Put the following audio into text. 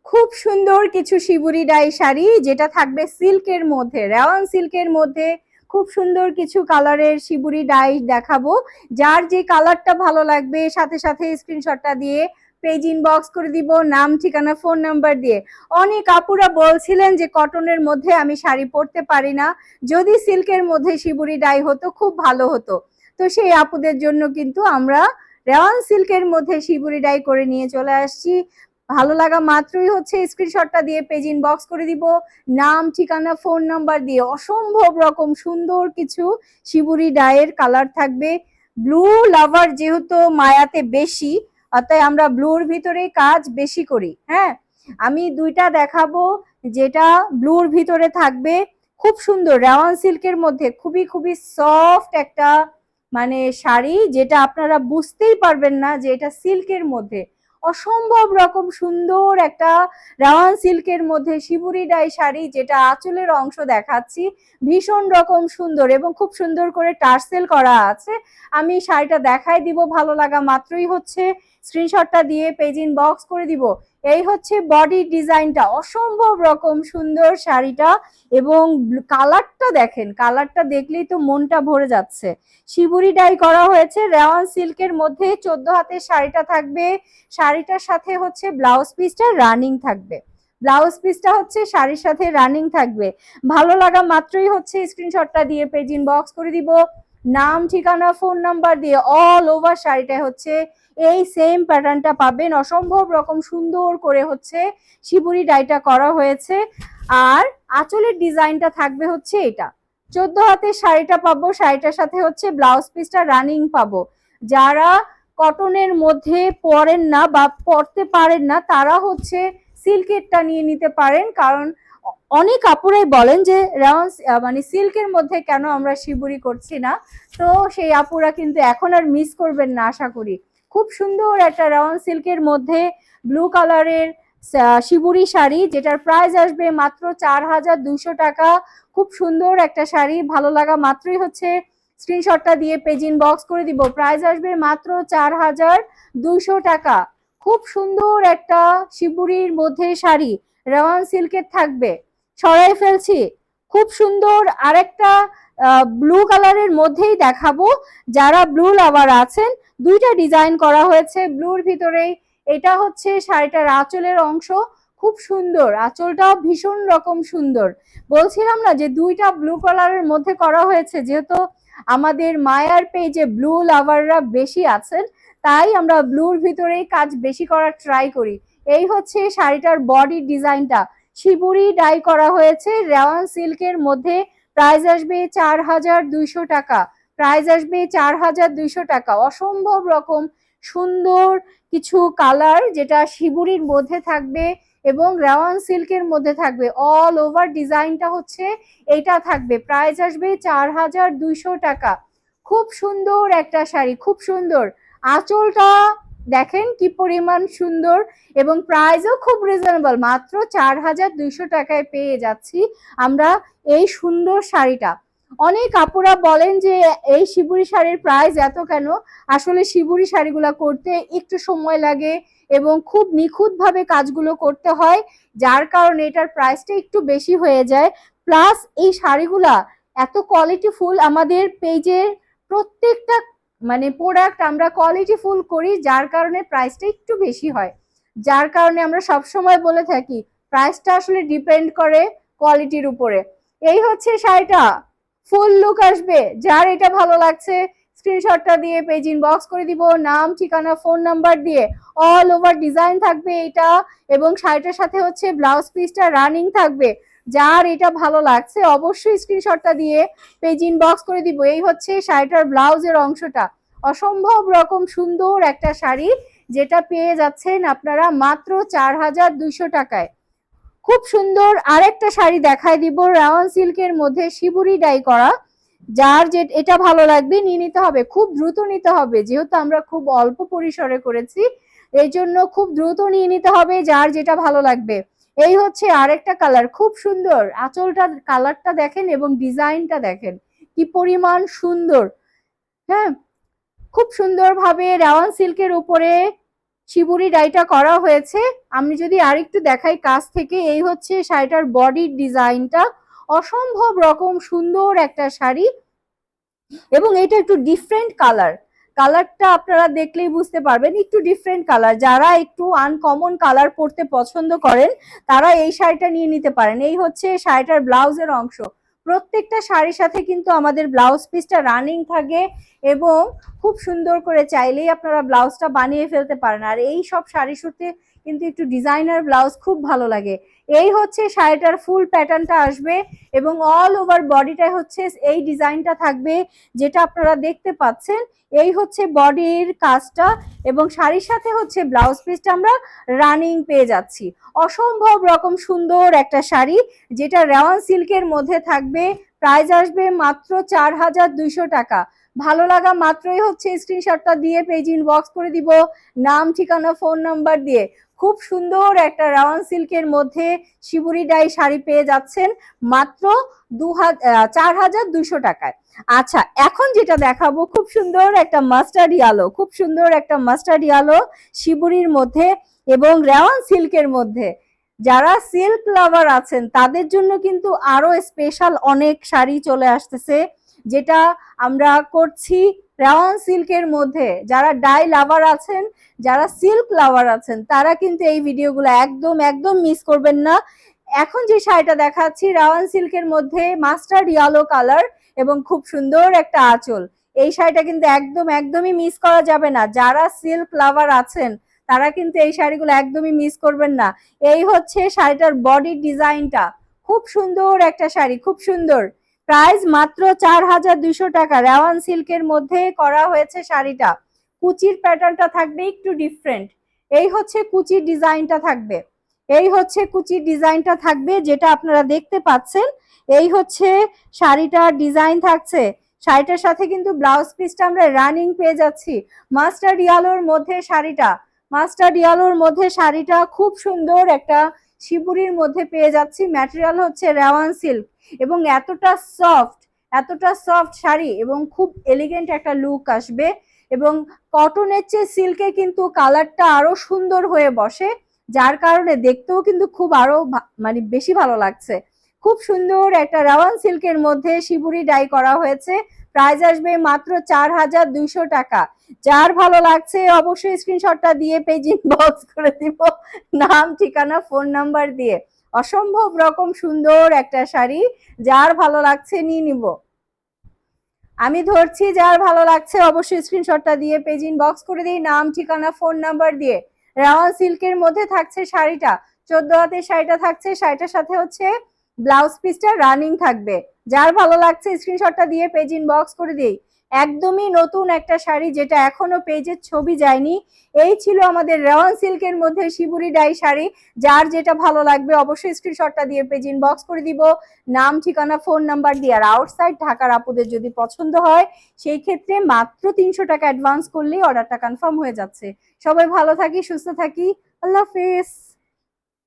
খুব সুন্দর কিছু শিবুরি ডাই শাড়ি যেটা থাকবে সিল্কের মধ্যে, রেওয়ান সিল্কের মধ্যে খুব সুন্দর কিছু কালারের শিবুরি ডাই দেখাবো। যার যে কালারটা ভালো লাগবে সাথে সাথে স্ক্রিনশটটা দিয়ে পেজ ইনবক্স করে দিব, নাম ঠিকানা ফোন নাম্বার দিয়ে। অনেক আপুরা বলছিলেন যে কটনের মধ্যে আমি শাড়ি পরতে পারি না, যদি সিল্কের মধ্যে শিবুরি ডাই হতো খুব ভালো হতো। তো সেই আপুদের জন্য কিন্তু আমরা রেওয়ান সিল্কের মধ্যে শিবুরি ডাই করে নিয়ে চলে আসছি। ভালো লাগা মাত্রই হচ্ছে স্ক্রিনশটটা দিয়ে পেজ ইনবক্স করে দিব, নাম ঠিকানা ফোন নাম্বার দিয়ে। অসম্ভব রকম সুন্দর কিছু শিবুরি ডায়ের কালার থাকবে। ব্লু লাভার যেহেতু মায়াতে বেশি, তাই আমরা ব্লুর ভিতরে কাজ বেশি করি। হ্যাঁ, আমি দুইটা দেখাবো যেটা ব্লুর ভিতরে থাকবে। খুব সুন্দর রেওয়ান সিল্কের মধ্যে খুবই খুবই সফট একটা মানে শাড়ি, যেটা আপনারা বুঝতেই পারবেন না যে এটা সিল্কের মধ্যে। অসম্ভব রকম সুন্দর একটা রাওয়ান সিল্কের মধ্যে শিবুরি ডাই শাড়ি, যেটা আঁচলের অংশ দেখাচ্ছি ভীষণ রকম সুন্দর এবং খুব সুন্দর করে টার্সেল করা আছে। আমি শাড়িটা দেখাই দিব, ভালো লাগা মাত্রই হচ্ছে স্ক্রিনশটটা দিয়ে পেজ ইনবক্স করে দিব। এই হচ্ছে বডি ডিজাইনটা, অসম্ভব রকম সুন্দর শাড়িটা। এবং কালারটা দেখেন, কালারটা দেখলেই তো মনটা ভরে যাচ্ছে। শিবুরি ডাই করা হয়েছে রেওয়ান সিল্কের মধ্যে। 14 হাতের শাড়িটা থাকবে, শাড়িটার সাথে হচ্ছে ব্লাউজ পিসটা রানিং থাকবে, ব্লাউজ পিসটা হচ্ছে শাড়ির সাথে রানিং থাকবে। ভালো লাগা মাত্রই হচ্ছে স্ক্রিনশটটা দিয়ে পেজ ইনবক্স করে দিব, নাম ঠিকানা ফোন নাম্বার দিয়ে। অল ওভার শাড়িটা হচ্ছে এই সেম প্যাটার্নটা পাবেন, অসম্ভব রকম সুন্দর করে হচ্ছে শিবুরি ডাইটা করা হয়েছে। আর আঁচলের ডিজাইনটা থাকবে হচ্ছে এটা। 14 হাতের শাড়িটা পাবো, শাড়িটার সাথে হচ্ছে ব্লাউজ পিসটা রানিং পাবো। যারা কটনের মধ্যে পরেন না বা পরতে পারেন না তারা হচ্ছে সিল্কেরটা নিয়ে নিতে পারেন, কারণ অনেক আপুরাই বলেন যে রেওয়ান মানে সিল্কের মধ্যে কেন আমরা শিবুরি করছি না। তো সেই আপুরা কিন্তু এখন আর মিস করবেন না আশা করি। খুব সুন্দর একটা রেওয়ান সিল্কের মধ্যে ব্লু কালারের শিবুরি শাড়ি, যেটার প্রাইস আসবে মাত্র 4200 টাকা। খুব সুন্দর একটা শাড়ি, ভালো লাগা মাত্রই হচ্ছে স্ক্রিনশটটা দিয়ে পেজ ইনবক্স করে দিব। প্রাইস আসবে মাত্র 4200 টাকা। খুব সুন্দর একটা শিবুরির মধ্যে শাড়ি রেওয়ান সিল্কের থাকবে। সরাই ফেলছি, খুব সুন্দর আরেকটা ব্লু কালারের মধ্যেই দেখাবো। যারা ব্লু লাভার আছেন, দুইটা ডিজাইন করা হয়েছে ব্লুর ভিতরেই। এটা হচ্ছে শাড়িটার আঁচলের অংশ, খুব সুন্দর, আঁচলটাও ভীষণ রকম সুন্দর। বলছিলাম না যে দুইটা ব্লু কালারের মধ্যে করা হয়েছে, যেহেতু আমাদের মায়ার পেজে ব্লু লাভাররা বেশি আছেন, তাই আমরা ব্লুর ভিতরেই কাজ বেশি করার ট্রাই করি। এই হচ্ছে শাড়িটার বডি ডিজাইনটা, শিবুরি ডাই করা হয়েছে রেওয়ান সিল্কের মধ্যে। প্রাইস আসবে 4200 টাকা, প্রাইস আসবে 4200 টাকা। অসম্ভব রকম সুন্দর কিছু কালার যেটা শিবুরির মধ্যে থাকবে এবং রেওয়ান সিল্কের মধ্যে থাকবে। অল ওভার ডিজাইনটা হচ্ছে এটা থাকবে, প্রাইস আসবে 4200 টাকা। খুব সুন্দর একটা শাড়ি, খুব সুন্দর। আঁচলটা দেখেন কি পরিমাণ সুন্দর এবং প্রাইসও খুব রিজনেবল, মাত্র 4200 টাকায় পেয়ে যাচ্ছি আমরা এই সুন্দর শাড়িটা। অনেক আপুরা বলেন যে এই শিবুরি শাড়ির প্রাইস এত কেন। আসলে শিবুরি শাড়িগুলো করতে একটু সময় লাগে এবং খুব নিখুঁত ভাবে কাজগুলো করতে হয়, যার কারণে এটার প্রাইসটা একটু বেশি হয়ে যায়। প্লাস এই শাড়িগুলা এত কোয়ালিটিফুল, আমাদের পেজের প্রত্যেকটা মানে প্রোডাক্ট আমরা কোয়ালিটিফুল করি, যার কারণে প্রাইসটা একটু বেশি হয়। যার কারণে আমরা সব সময় বলে থাকি প্রাইসটা আসলে ডিপেন্ড করে কোয়ালিটির উপরে। এই হচ্ছে শাড়িটা, ফুল লুক আসবে। যার এটা ভালো লাগছে স্ক্রিনশটটা দিয়ে পেজ ইনবক্স করে দিব, নাম ঠিকানা ফোন নাম্বার দিয়ে। অল ওভার ডিজাইন থাকবে এটা এবং শাড়িটার সাথে হচ্ছে ব্লাউজ পিসটা রানিং থাকবে। যার এটা ভালো লাগছে অবশ্যই স্ক্রিনশটটা দিয়ে পেজ ইনবক্স করে দিব। এই হচ্ছে শাড়িটার ব্লাউজের অংশটা, অসম্ভব রকম সুন্দর একটা শাড়ি যেটা পেয়ে যাচ্ছেন আপনারা মাত্র 4200 টাকায়। খুব সুন্দর আরেকটা শাড়ি দেখায় দিব রেওয়ান সিল্কের মধ্যে শিবুরি ডাই করা। যার যে এটা ভালো লাগবে নিয়ে নিতে হবে, খুব দ্রুত নিতে হবে, যেহেতু আমরা খুব অল্প পরিসরে করেছি এই জন্য খুব দ্রুত নিয়ে নিতে হবে যার যেটা ভালো লাগবে। এই হচ্ছে আরেকটা কালার, খুব সুন্দর। আঁচলটার কালারটা দেখেন এবং ডিজাইনটা দেখেন কি পরিমাণ সুন্দর। হ্যাঁ, খুব সুন্দর ভাবে রেওয়ান সিল্কের উপরে শিবুরি ডাইটা করা হয়েছে। আমি যদি আরেকটু দেখাই কাছ থেকে, এই হচ্ছে শাড়িটার বডির ডিজাইনটা, অসম্ভব রকম সুন্দর একটা শাড়ি এবং এটা একটু ডিফারেন্ট কালার। কালারটা আপনারা দেখলেই বুঝতে পারবেন, একটু ডিফারেন্ট কালার। যারা একটু আনকমন কালার পরতে পছন্দ করেন তারা এই শাড়িটা নিয়ে নিতে পারেন। এই হচ্ছে শাড়িটার ব্লাউজের অংশ। প্রত্যেকটা শাড়ির সাথে কিন্তু আমাদের ব্লাউজ পিসটা রানিং থাকে এবং খুব সুন্দর করে চাইলেই আপনারা ব্লাউজটা বানিয়ে ফেলতে পারেন। আর এই সব শাড়ির সাথে কিন্তু একটু ডিজাইনার ব্লাউজ খুব ভালো লাগে। এই হচ্ছে শাড়িটার ফুল প্যাটার্নটা আসবে এবং অল ওভার বডিটাই হচ্ছে এই ডিজাইনটা থাকবে যেটা আপনারা দেখতে পাচ্ছেন। এই হচ্ছে বডির কাজটা এবং শাড়ির সাথে হচ্ছে ব্লাউজ পিসটা আমরা রানিং পেয়ে যাচ্ছি। অসম্ভব রকম সুন্দর একটা শাড়ি যেটা রেওয়ান সিল্কের মধ্যে থাকবে। প্রাইস আসবে মাত্র 4200 টাকা। ভালো লাগা মাত্রই হচ্ছে স্ক্রিনশটটা দিয়ে পেজ ইনবক্স করে দিব, নাম ঠিকানা ফোন নাম্বার দিয়ে। খুব সুন্দর একটা রেওয়ান সিল্কের মধ্যে শিবুরি ডাই শাড়ি পেয়ে যাচ্ছেন মাত্র 4200 টাকায়। আচ্ছা, এখন যেটা দেখাবো খুব সুন্দর একটা মাস্টার্ড ইয়েলো, খুব সুন্দর একটা মাস্টার্ড ইয়েলো শিবুরির মধ্যে এবং রেওয়ান সিল্কের মধ্যে। যারা সিল্ক লাভার আছেন তাদের জন্য কিন্তু আরো স্পেশাল অনেক শাড়ি চলে আসতেছে, যেটা আমরা করছি রেওয়ান সিল্কের মধ্যে। যারা ডাই লাভার আছেন, যারা সিল্ক লাভার আছেন তারা কিন্তু এই ভিডিওগুলো একদম একদম মিস করবেন না। এখন যে শাড়িটা দেখাচ্ছি রেওয়ান সিল্কের মধ্যে মাস্টার্ড ইয়েলো কালার এবং খুব সুন্দর একটা আঁচল, এই শাড়িটা কিন্তু একদম একদমই মিস করা যাবে না। যারা সিল্ক লাভার আছেন তারা কিন্তু এই শাড়িগুলো একদমই মিস করবেন না। এই হচ্ছে শাড়িটার বডির ডিজাইনটা, খুব সুন্দর একটা শাড়ি, খুব সুন্দর। প্রাইস মাত্র 4200 টাকা। রেওয়ান সিল্কের মধ্যে করা হয়েছে শাড়িটা। কুচির প্যাটার্নটা থাকবে একটু ডিফারেন্ট। এই হচ্ছে কুচির ডিজাইনটা থাকবে, এই হচ্ছে কুচির ডিজাইনটা থাকবে যেটা আপনারা দেখতে পাচ্ছেন। এই হচ্ছে শাড়িটার ডিজাইন থাকছে। শাড়িটার সাথে কিন্তু ব্লাউজ পিসটা আমরা রানিং পেয়ে যাচ্ছি। মাস্টার্ড ইয়েলোর মধ্যে শাড়িটা, মাস্টার্ড ইয়েলোর মধ্যে শাড়িটা খুব সুন্দর একটা শিবুরির মধ্যে পেয়ে যাচ্ছি। ম্যাটেরিয়াল হচ্ছে রেওয়ান সিল্ক এবং এতটা সফট শাড়ি এবং খুব এলিগেন্ট একটা লুক আসবে এবং কটনের চেয়ে সিল্কে কিন্তু কালারটা আরো সুন্দর হয়ে বসে, যার কারণে দেখতেও কিন্তু খুব আরো মানে বেশি ভালো লাগছে। খুব সুন্দর একটা রেওয়ান সিল্কের মধ্যে শিবুরি ডাই করা হয়েছে। প্রাইস আসবে মাত্র 4200 টাকা। যার ভালো লাগছে অবশ্যই স্ক্রিনশটটা দিয়ে পেজ ইনবক্স করে দিব, নাম ঠিকানা ফোন নাম্বার দিয়ে। অসম্ভব রকম সুন্দর একটা শাড়ি, যার ভালো লাগছে নিয়ে নিব। আমি ধরছি, যার ভালো লাগছে অবশ্যই স্ক্রিনশটটা দিয়ে পেজ ইনবক্স করে দিই, নাম ঠিকানা ফোন নাম্বার দিয়ে। রেওয়ান সিল্কের মধ্যে থাকছে শাড়িটা, 14 হাতের শাড়িটা থাকছে। শাড়িটার সাথে হচ্ছে ব্লাউজ পিসটা রানিং থাকবে। যার ভালো লাগছে স্ক্রিনশটটা দিয়ে পেজ ইনবক্স করে দিই। একদমই নতুন একটা শাড়ি যেটা এখনো পেজের ছবি যায়নি। এই ছিল আমাদের রেওয়ান সিল্কের মধ্যে শিবুরি ডাই শাড়ি। যার যেটা ভালো লাগবে অবশ্যই স্ক্রিনশটটা দিয়ে পেজ ইনবক্স করে দিব, নাম ঠিকানা ফোন নাম্বার দিয়ে। আর আউটসাইড ঢাকার আপুদের যদি পছন্দ হয় সেই ক্ষেত্রে মাত্র 300 টাকা অ্যাডভান্স করলেই অর্ডারটা কনফার্ম হয়ে যাচ্ছে। সবাই ভালো থাকি, সুস্থ থাকি, আল্লাহ হাফেজ।